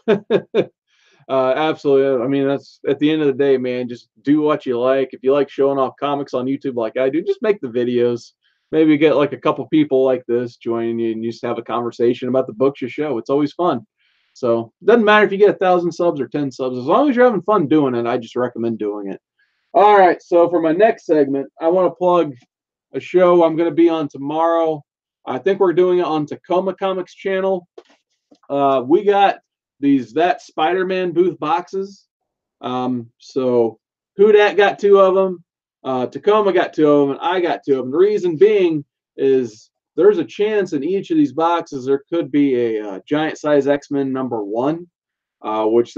Absolutely. I mean, that's at the end of the day, man, just do what you like. If you like showing off comics on YouTube like I do, just make the videos. Maybe get like a couple people like this joining you and you just have a conversation about the books you show. It's always fun. So it doesn't matter if you get 1,000 subs or 10 subs. As long as you're having fun doing it, I just recommend doing it. All right. So for my next segment, I want to plug a show I'm going to be on tomorrow. I think we're doing it on Tacoma Comics channel. We got these ThatSpiderManBooth boxes. So Who Dat got 2 of them. Tacoma got 2 of them, and I got 2 of them. The reason being is there's a chance in each of these boxes there could be a giant size X-Men #1, which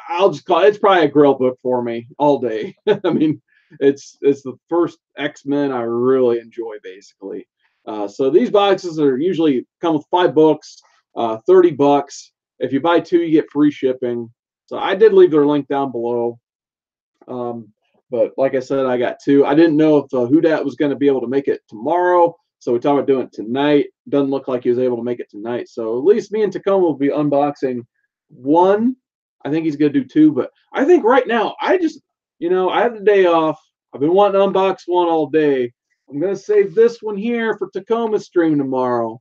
I'll just call it, it's probably a grill book for me all day. I mean, it's the first X-Men I really enjoy, basically. So these boxes are usually come with 5 books, $30. If you buy 2, you get free shipping. So I did leave their link down below. But like I said, I got 2. I didn't know if Who Dat was going to be able to make it tomorrow, so we talked about doing it tonight. Doesn't look like he was able to make it tonight. So at least me and Tacoma will be unboxing 1. I think he's going to do 2, but I think right now I just, I have the day off. I've been wanting to unbox 1 all day. I'm going to save this one here for Tacoma's stream tomorrow.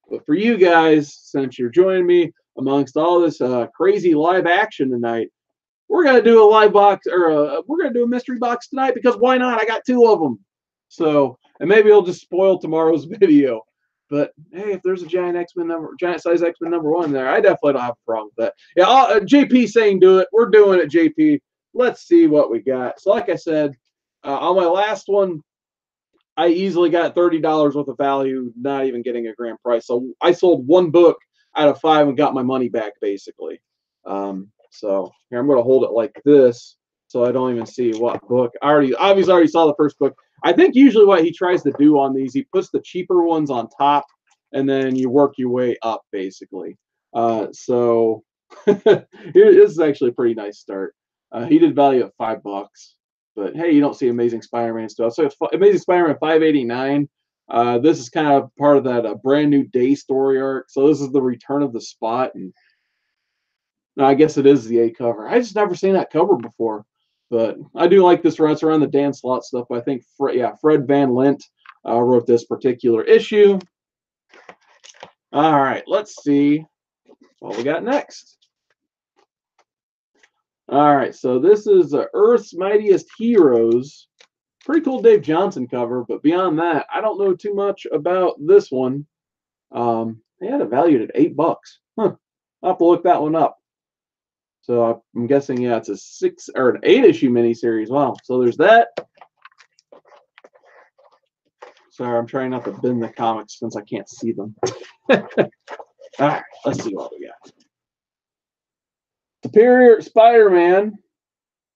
But for you guys, since you're joining me amongst all this crazy live action tonight, we're going to do a live box, or we're going to do a mystery box tonight because why not? I got 2 of them. So, and maybe it'll just spoil tomorrow's video. But hey, if there's a giant size X-Men #1 there, I definitely don't have a problem with that. Yeah, JP saying do it. We're doing it, JP. Let's see what we got. So, like I said, on my last one, I easily got $30 worth of value, not even getting a grand price. So I sold 1 book out of 5 and got my money back, basically. So here I'm going to hold it like this, so I don't even see what book. Obviously already saw the first book. I think usually what he tries to do on these, he puts the cheaper ones on top, and then you work your way up, basically. So this is actually a pretty nice start. He did value at $5. But hey, you don't see Amazing Spider-Man stuff. So Amazing Spider-Man 589. This is kind of part of that brand new day story arc. So this is the return of the Spot, and no, I guess it is the A cover. I just never seen that cover before, but I do like this run. It's around the Dan Slott stuff. I think Fred Van Lint wrote this particular issue. All right, let's see what we got next. All right, so this is Earth's Mightiest Heroes. Pretty cool Dave Johnson cover, but beyond that, I don't know too much about this one. They had it valued at $8. Huh. I'll have to look that one up. So I'm guessing, yeah, it's a 6 or an 8-issue miniseries. Wow. So there's that. Sorry, I'm trying not to bend the comics since I can't see them. All right, let's see what we got. Superior Spider-Man,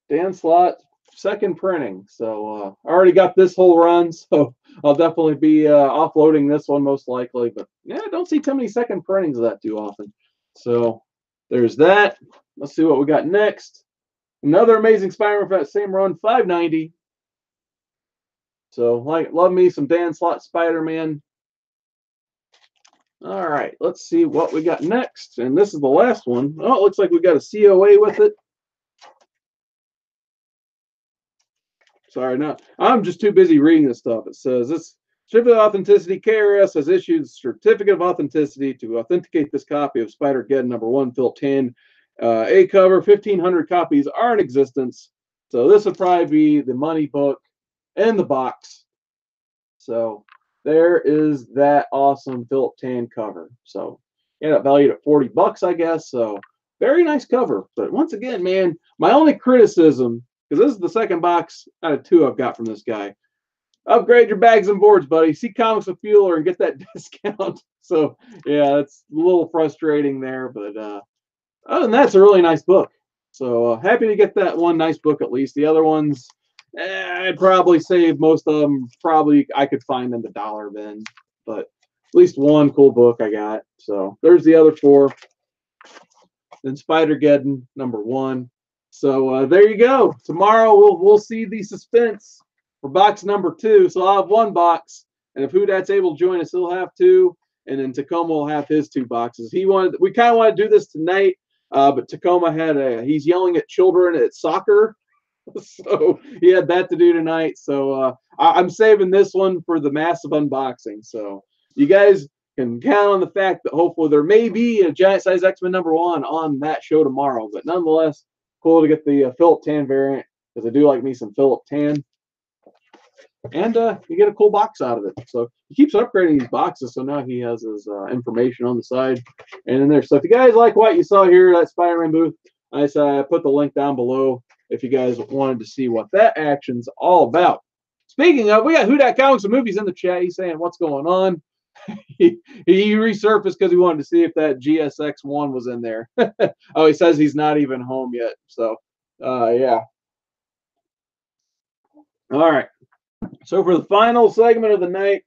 Dan Slott, 2nd printing. So I already got this whole run, so I'll definitely be offloading this one most likely. But yeah, I don't see too many 2nd printings of that too often. So there's that. Let's see what we got next. Another Amazing Spider-Man for that same run, 590. So love me some Dan Slott Spider-Man. All right, let's see what we got next. And this is the last one. Oh, it looks like we got a COA with it. Sorry, no, I'm just too busy reading this stuff. It says this certificate of authenticity. KRS has issued certificate of authenticity to authenticate this copy of Spider-Geddon #1, Phil 10. A cover, 1,500 copies are in existence. So this would probably be the money book and the box. So there is that awesome Phil 10 cover. So yeah, it valued at $40, I guess. So very nice cover. But once again, man, my only criticism, because this is the 2nd box out of 2 I've got from this guy. Upgrade your bags and boards, buddy. See Comics with Fueler and get that discount. So yeah, it's a little frustrating there, but other than that, it's a really nice book. So happy to get that one nice book at least. The other ones, I'd probably save most of them. Probably I could find in the dollar bin, but at least one cool book I got. So there's the other 4. then Spider-Geddon #1. So there you go. Tomorrow we'll see the suspense for box #2. So I'll have 1 box, and if Hudat's able to join us, he'll have 2, and then Tacoma will have his 2 boxes. We kind of want to do this tonight, but Tacoma he's yelling at children at soccer, so he had that to do tonight. So I'm saving this one for the massive unboxing. So you guys can count on the fact that hopefully there may be a giant size X-Men #1 on that show tomorrow. But nonetheless, cool to get the Philip Tan variant, because I do like me some Philip Tan. And you get a cool box out of it. So he keeps upgrading these boxes, so now he has his information on the side and in there. So if you guys like what you saw here, that Spider-Man booth, I put the link down below if you guys wanted to see what that action's all about. Speaking of, we got Hudat Comics and Movies in the chat. He's saying, what's going on? he resurfaced because he wanted to see if that GSX-1 was in there. Oh, he says he's not even home yet. So, yeah. All right. So for the final segment of the night,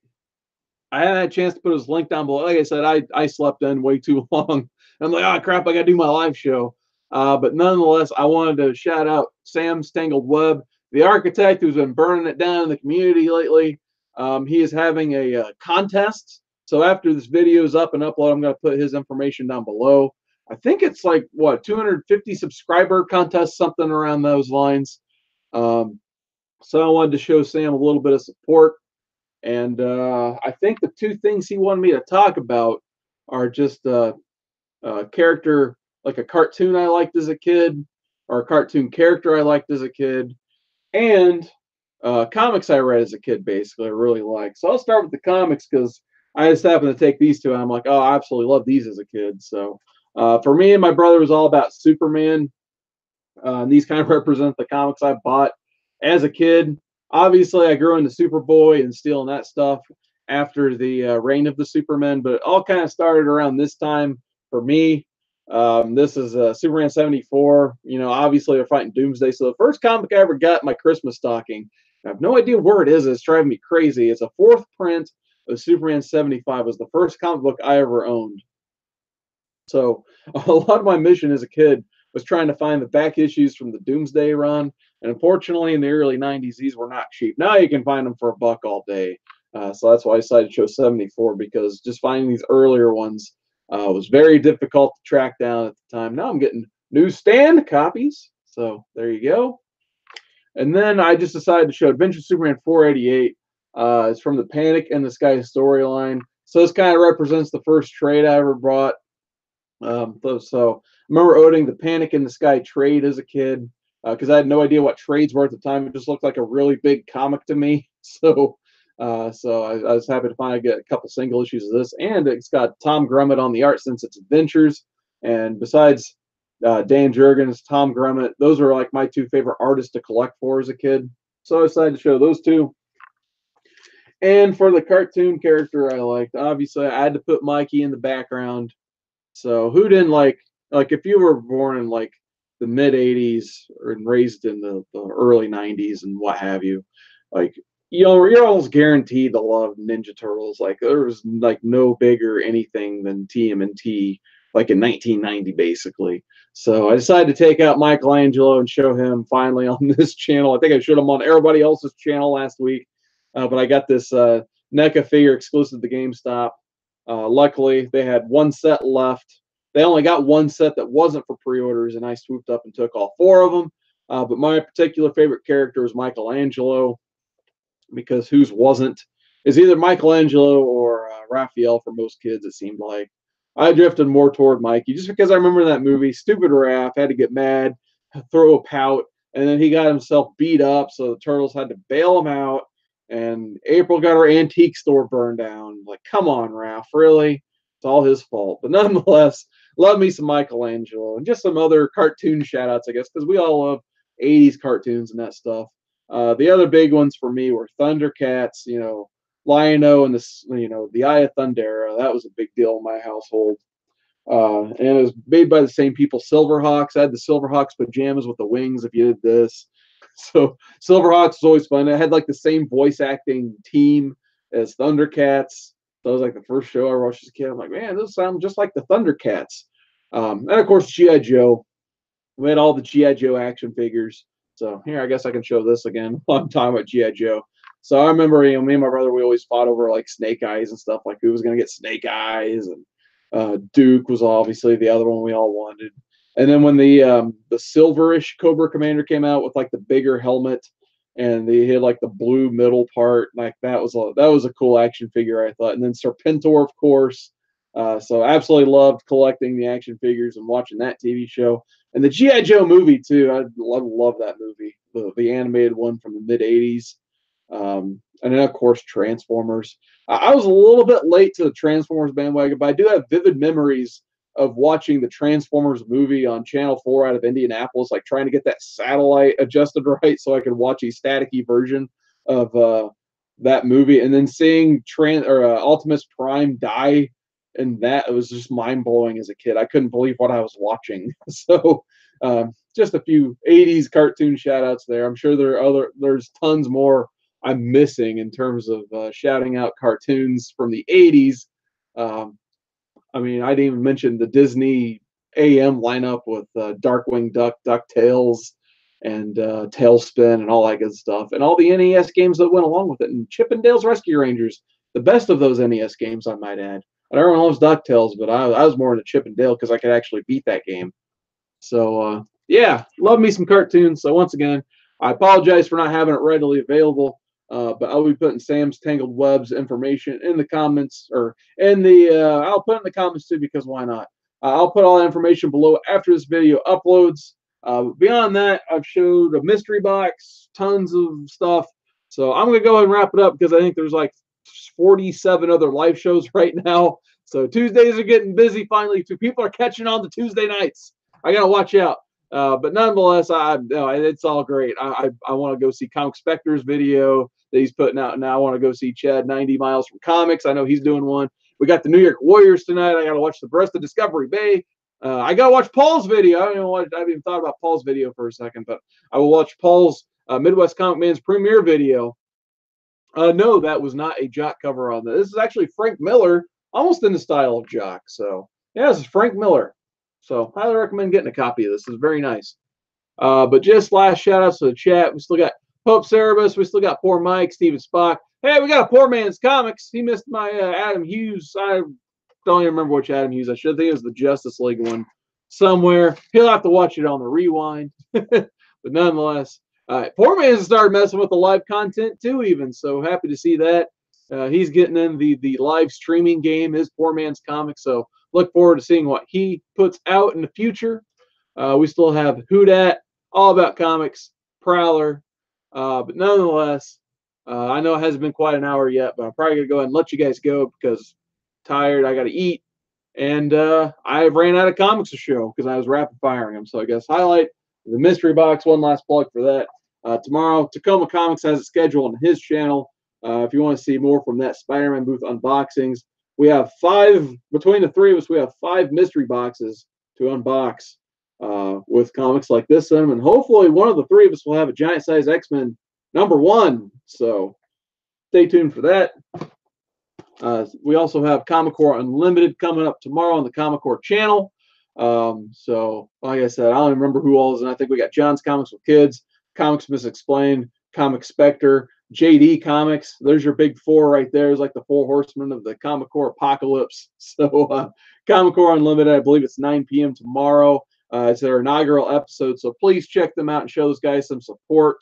I haven't had a chance to put his link down below. Like I said, I slept in way too long. I'm like, oh, crap, I got to do my live show. But nonetheless, I wanted to shout out Sam's Tangled Web, the architect who's been burning it down in the community lately. He is having a contest. So after this video is up and uploaded, I'm going to put his information down below. I think it's like, what, 250 subscriber contest, something around those lines. So I wanted to show Sam a little bit of support. And I think the 2 things he wanted me to talk about are just a character, like a cartoon I liked as a kid, or a cartoon character I liked as a kid, and comics I read as a kid, basically, I really like. So I'll start with the comics, because I just happened to take these 2, and I'm like, oh, I absolutely love these as a kid. So for me and my brother, it was all about Superman. And these kind of represent the comics I bought as a kid. Obviously, I grew into Superboy and Steel and that stuff after the reign of the Supermen, but it all kind of started around this time for me. This is Superman 74. You know, obviously they're fighting Doomsday. So the first comic I ever got in my Christmas stocking, I have no idea where it is. It's driving me crazy. It's a 4th print of Superman 75. It was the first comic book I ever owned. So a lot of my mission as a kid was trying to find the back issues from the Doomsday run. And unfortunately, in the early 90s, these were not cheap. Now you can find them for $1 all day. So that's why I decided to show 74, because just finding these earlier ones was very difficult to track down at the time. Now I'm getting newsstand copies. So there you go. And then I just decided to show Adventure Superman 488. It's from the Panic in the Sky storyline. So this kind of represents the first trade I ever bought. So I remember owning the Panic in the Sky trade as a kid, because I had no idea what trades were at the time. It just looked like a really big comic to me. So I was happy to get a couple single issues of this, and it's got Tom Grummett on the art since its adventures. And besides Dan Jurgens, Tom Grummett, those are like my 2 favorite artists to collect for as a kid. So I decided to show those 2. And for the cartoon character I liked, obviously I had to put Mikey in the background. So who didn't like if you were born in like the mid 80s or raised in the early 90s and what have you, like, you know, you're almost guaranteed to love Ninja Turtles. Like, there was like no bigger anything than TMNT, like in 1990, basically. So I decided to take out Michelangelo and show him finally on this channel. I think I showed him on everybody else's channel last week, but I got this NECA figure exclusive to GameStop. Luckily, they had 1 set left. They only got 1 set that wasn't for pre-orders, and I swooped up and took all 4 of them. But my particular favorite character is Michelangelo, because whose wasn't? Is either Michelangelo or Raphael for most kids, it seemed like. I drifted more toward Mikey, just because I remember that movie, stupid Raph had to get mad, throw a pout, and then he got himself beat up, so the Turtles had to bail him out. And April got her antique store burned down. Like, come on, Raph, really? It's all his fault. But nonetheless, love me some Michelangelo and just some other cartoon shout-outs, I guess, because we all love 80s cartoons and that stuff. The other big ones for me were Thundercats, you know, Lion-O and the Eye of Thundera. That was a big deal in my household. And it was made by the same people, Silverhawks. I had the Silverhawks pajamas with the wings if you did this. So Silverhawks was always fun. It had like the same voice acting team as Thundercats. So it was like the first show I watched as a kid. I'm like, man, this sounds just like the Thundercats. And of course, G.I. Joe. We had all the G.I. Joe action figures. So here, I guess I can show this again while I'm talking about G.I. Joe. So I remember, me and my brother, we always fought over like Snake Eyes and stuff, like who was going to get Snake Eyes, and Duke was obviously the other one we all wanted. And then when the silverish Cobra Commander came out with like the bigger helmet, and they had like the blue middle part, like that was a cool action figure, I thought. And then Serpentor, of course. So absolutely loved collecting the action figures and watching that TV show. And the G.I. Joe movie, too. I love that movie, the animated one from the mid-'80s. And then, of course, Transformers. I was a little bit late to the Transformers bandwagon, but I do have vivid memories of watching the Transformers movie on Channel 4 out of Indianapolis, like trying to get that satellite adjusted right so I could watch a staticky version of that movie. And then seeing Optimus Prime die, and that, it was just mind-blowing as a kid. I couldn't believe what I was watching. So just a few 80s cartoon shout-outs there. I'm sure there's tons more I'm missing in terms of shouting out cartoons from the 80s. I mean, I didn't even mention the Disney AM lineup with Darkwing Duck, DuckTales, and Tailspin, and all that good stuff, and all the NES games that went along with it, and Chip 'n Dale's Rescue Rangers, the best of those NES games, I might add. And everyone loves DuckTales, but I was more into Chip 'n Dale because I could actually beat that game. So, yeah, love me some cartoons. So once again, I apologize for not having it readily available, but I'll be putting Sam's Tangled Web's information in the comments, or I'll put it in the comments too, because why not? I'll put all that information below after this video uploads. Beyond that, I've showed a mystery box, tons of stuff. So I'm going to go ahead and wrap it up because I think there's like 47 other live shows right now. So Tuesdays are getting busy finally. People are catching on to Tuesday nights. I got to watch out. But nonetheless, it's all great. I want to go see Comic Spectre's video that he's putting out now. I want to go see Chad 90 Miles from Comics. I know he's doing one. We got the New York Warriors tonight. I got to watch the rest of Discovery Bay. I got to watch Paul's video. I haven't even thought about Paul's video for a second, but I will watch Paul's Midwest Comic Man's premiere video. No, that was not a Jock cover on this. This is actually Frank Miller, almost in the style of Jock. So, yeah, this is Frank Miller. So, highly recommend getting a copy of this. It's very nice. But just last shout outs to the chat. We still got Pope Cerebus. We still got Poor Mike, Steven Spock. Hey, we got a Poor Man's Comics. He missed my Adam Hughes. I don't even remember which Adam Hughes. I should think it was the Justice League one somewhere. He'll have to watch it on the rewind. But nonetheless, Poor Man's started messing with the live content too, even. So happy to see that. He's getting in the live streaming game, his Poor Man's Comics. So look forward to seeing what he puts out in the future. We still have Whodat, All About Comics, Prowler. But nonetheless, I know it hasn't been quite an hour yet, but I'm probably going to go ahead and let you guys go because I'm tired. I got to eat. And I ran out of comics to show because I was rapid firing them. So I guess highlight the mystery box. One last plug for that. Tomorrow, Tacoma Comics has a schedule on his channel. If you want to see more from that Spider-Man booth unboxings, we have 5, between the 3 of us, we have 5 mystery boxes to unbox with comics like this one. And hopefully one of the 3 of us will have a giant size X-Men #1. So stay tuned for that. We also have Comic Core Unlimited coming up tomorrow on the Comic Core channel. So like I said, I don't even remember who all is, and I think we got John's Comics with Kids, Comics Misexplained, Comic Spectre, JD Comics. There's your big 4 right there. It's like the 4 horsemen of the Comic Core apocalypse. So Comic Core Unlimited, I believe it's 9 p.m. tomorrow. It's their inaugural episode, so please check them out and show those guys some support.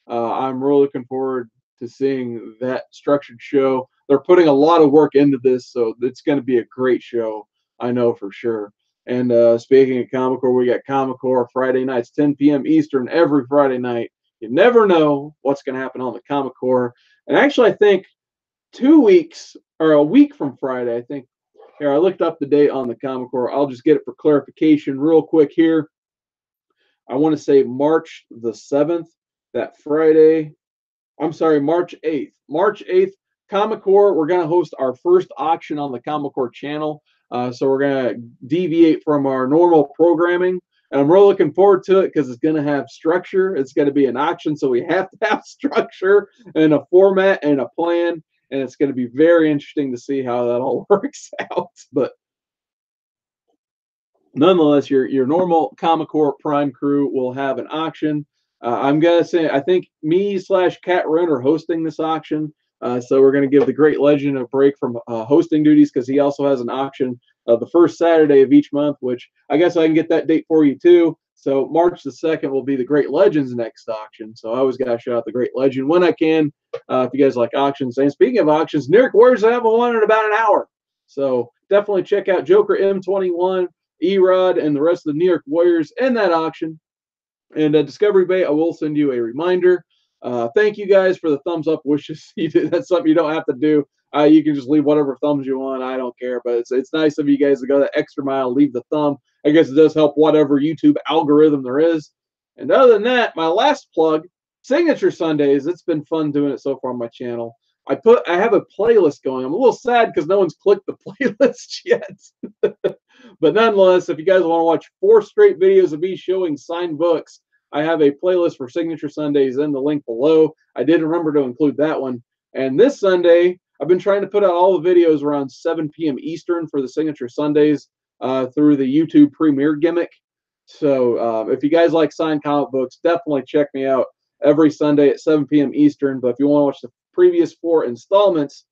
I'm really looking forward to seeing that structured show. They're putting a lot of work into this, so it's going to be a great show. I know for sure. And speaking of Comic Core, we got Comic Core Friday nights, 10 p.m. Eastern every Friday night. You never know what's going to happen on the Comic Core. And actually, I think 2 weeks or a week from Friday, I think. Here, I looked up the date on the Comic Core. I'll just get it for clarification real quick here. I want to say March the 7th, that Friday. I'm sorry, March 8th. March 8th, Comic Core, we're going to host our first auction on the Comic Core channel. So we're going to deviate from our normal programming. And I'm really looking forward to it because it's going to have structure. It's going to be an auction, so we have to have structure and a format and a plan. And it's going to be very interesting to see how that all works out. But nonetheless, your normal Comic Corp Prime crew will have an auction. I'm gonna say I think me / Cat Run are hosting this auction. So we're gonna give the Great Legend a break from hosting duties because he also has an auction the first Saturday of each month, which I guess I can get that date for you too. So March the 2nd will be the Great Legend's next auction. So I always gotta shout out the Great Legend when I can. If you guys like auctions. And speaking of auctions, New York Warriors have one in about an hour. So definitely check out Joker M21, Erod, and the rest of the New York Warriors in that auction. And Discovery Bay, I will send you a reminder. Thank you guys for the thumbs up wishes. That's something you don't have to do. You can just leave whatever thumbs you want. I don't care, but it's nice of you guys to go that extra mile, leave the thumb. I guess it does help whatever YouTube algorithm there is. And other than that, my last plug, Signature Sundays. It's been fun doing it so far on my channel. I have a playlist going. I'm a little sad because no one's clicked the playlist yet. But nonetheless, if you guys want to watch 4 straight videos of me showing signed books, I have a playlist for Signature Sundays in the link below. I did remember to include that one. And this Sunday, I've been trying to put out all the videos around 7 p.m. Eastern for the Signature Sundays through the YouTube Premiere gimmick. So if you guys like signed comic books, definitely check me out every Sunday at 7 p.m. Eastern. But if you want to watch the previous 4 installments,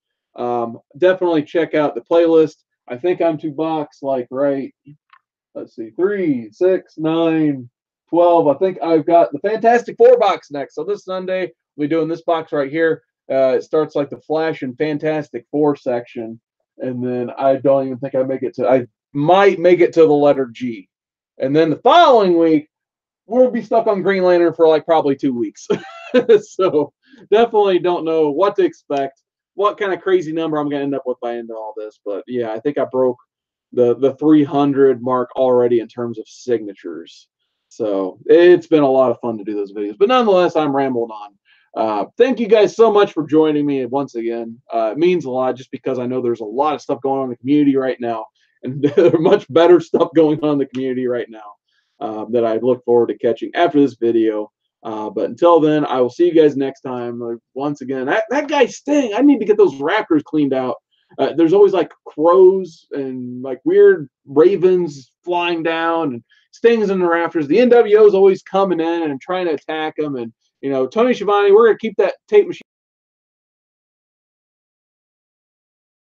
definitely check out the playlist. I think I'm to box like right. Let's see, 3, 6, 9, 12. I think I've got the Fantastic Four box next. So this Sunday we'll be doing this box right here. It starts like the Flash and Fantastic Four section, and then I don't even think I make it to. I might make it to the letter G, and then the following week we'll be stuck on Green Lantern for like probably 2 weeks. So definitely don't know what to expect, what kind of crazy number I'm going to end up with by the end of all this. But yeah, I think I broke the 300 mark already in terms of signatures. So it's been a lot of fun to do those videos. But nonetheless, I'm rambling on. Thank you guys so much for joining me once again. It means a lot just because I know there's a lot of stuff going on in the community right now. And there's much better stuff going on in the community right now that I look forward to catching after this video. But until then, I will see you guys next time. Once again, that guy Sting, I need to get those raptors cleaned out. There's always like crows and like weird ravens flying down and Sting's in the rafters. The NWO is always coming in and trying to attack them. And, you know, Tony Schiavone, we're going to keep that tape machine